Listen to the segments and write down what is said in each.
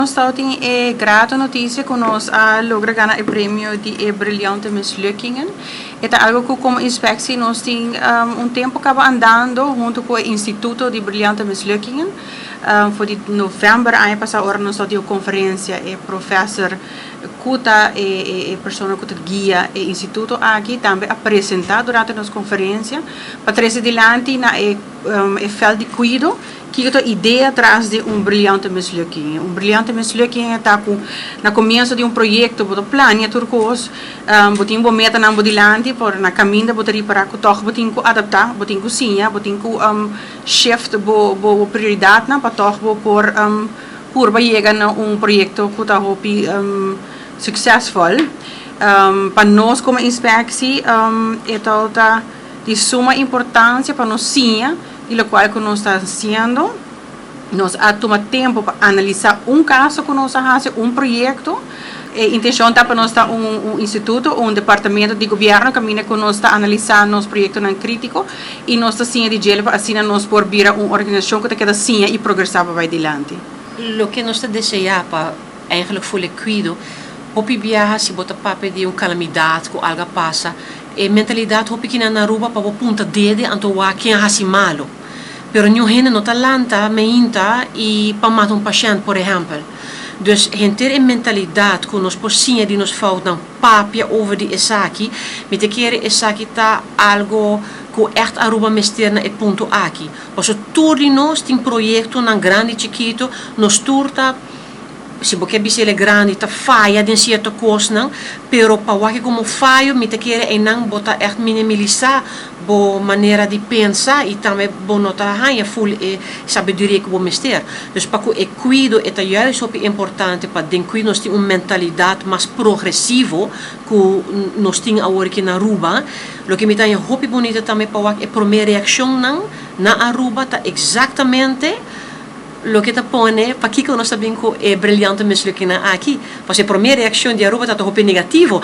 Starting é grata notícia que nós logra ganhar o prêmio de brilhante mislukkingen. É algo que como inspectie nós tem tempo que andando junto com o Instituto de Brilhante Mislukkingen. Voor die november ano passado ora nós tivemos conferência e professor Kuta e pessoa que guia o instituto aqui também apresentar durante nossa conferência para trazer adiante na fel de cuido que é a ideia atrás de brilhante mislukking. Brilhante mislukking está na começo de projeto, o plano turcos, botin bo meta na bodilante por na caminho botar para que toch botin ko adaptar, botin ko sinha, botin ko shift bo prioridade na para toch bo por chegar na projeto que está hopi succesvol. Para nós como inspectie é de suma importância para nós sinha e o qual que nós está fazendo. Nós tomamos tempo para analisar caso que nós fazemos, projeto. A intenção está para nós estar instituto, departamento de governo que nós está analisando nosso projeto não crítico e nós está sim de gelo para assim nós por vir organização que está sim e progressar para adiante. O que nós desejamos eigenlijk voor liquido, hopi viaja se bota papo de calamidade que algo passa, e mentalidade hopi que na Aruba para o punta dede anto wa quem hasi malo. Pero não gente não talanta meinta e para matar paciente, por exemplo. Dus gente a mentalidade que nós possinha de nos falta papia over die esaki, met keer esaki tá algo que echt Aruba mester na ponto aqui. Posso tudo nós tem projeto na grande chiquito, nos turta se você bisele grande tá falha de certa coisa não, pero para que como falho me te quer não botar echt minimizar bo maneira de pensar e também bo nota hanha full sabedoria que vou mester. Dus para que cuido é juist super importante para den cuido nós tem mentalidade mais progressivo que nós tem agora aqui na Aruba. Lo que me tá hopi bonito também para a primeira reação não na Aruba tá exatamente lo que te pone para que nós sabemos que é brilhante mislukkingen aqui. Porque a primeira reação de Aruba está hopi negativo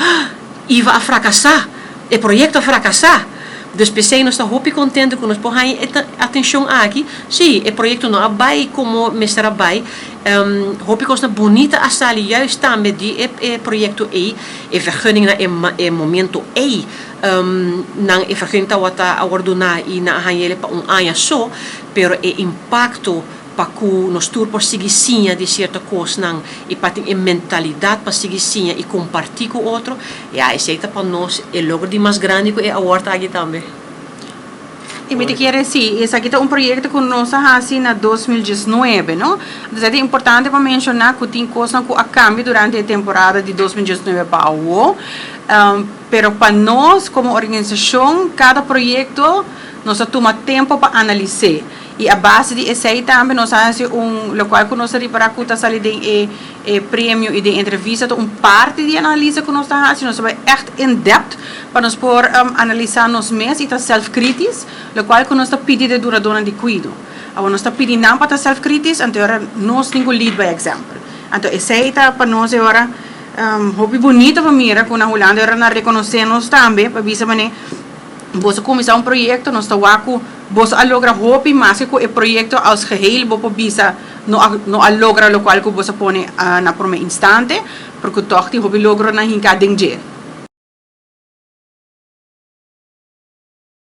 e vai fracassar. O projeto fracassar. Dus PC nós está hopi contente que nós põe atenção aqui. Sim, o projeto não abai como mestre abai. Hopi que nós bonita a sali juist também de projeto e vergunning na momento e nang vergunning ta wata awarduna e na hanhele para ano só, pero impacto para que nós todos por seguir sinha de certa coisa não e para ter mentalidade para seguir sinha e compartilhar com o outro e aí aceita para nós é logo de mais grande que é a horta aqui também. E me quer dizer, esse aqui é projeto que nós fazemos na 2019, não? Então é importante para mencionar que tem coisas que a cambio durante a temporada de 2019 para o pero para nós como organização cada projeto nós toma tempo para analisar. E a base de esse aí também nós fazemos local que nós para que está saindo prêmio e de entrevista, parte de análise que nós fazemos, nós vamos echt in depth para nós por analisar nós mesmos e estar self-críticos, local que nós está pedindo duradoura de cuido. Agora nós está pedindo não para estar self-críticos, então nós temos lead by example. Então esse aí está para nós agora hobby bonito para mim, que na Holanda era reconhecer nós também, para ver se você começar projeto, nós estamos aqui, você alogra hobby, mas que o projeto als geheel, você bisa não alogra o qual que você põe na primeiro instante, porque toch die hobby logra na hinka ding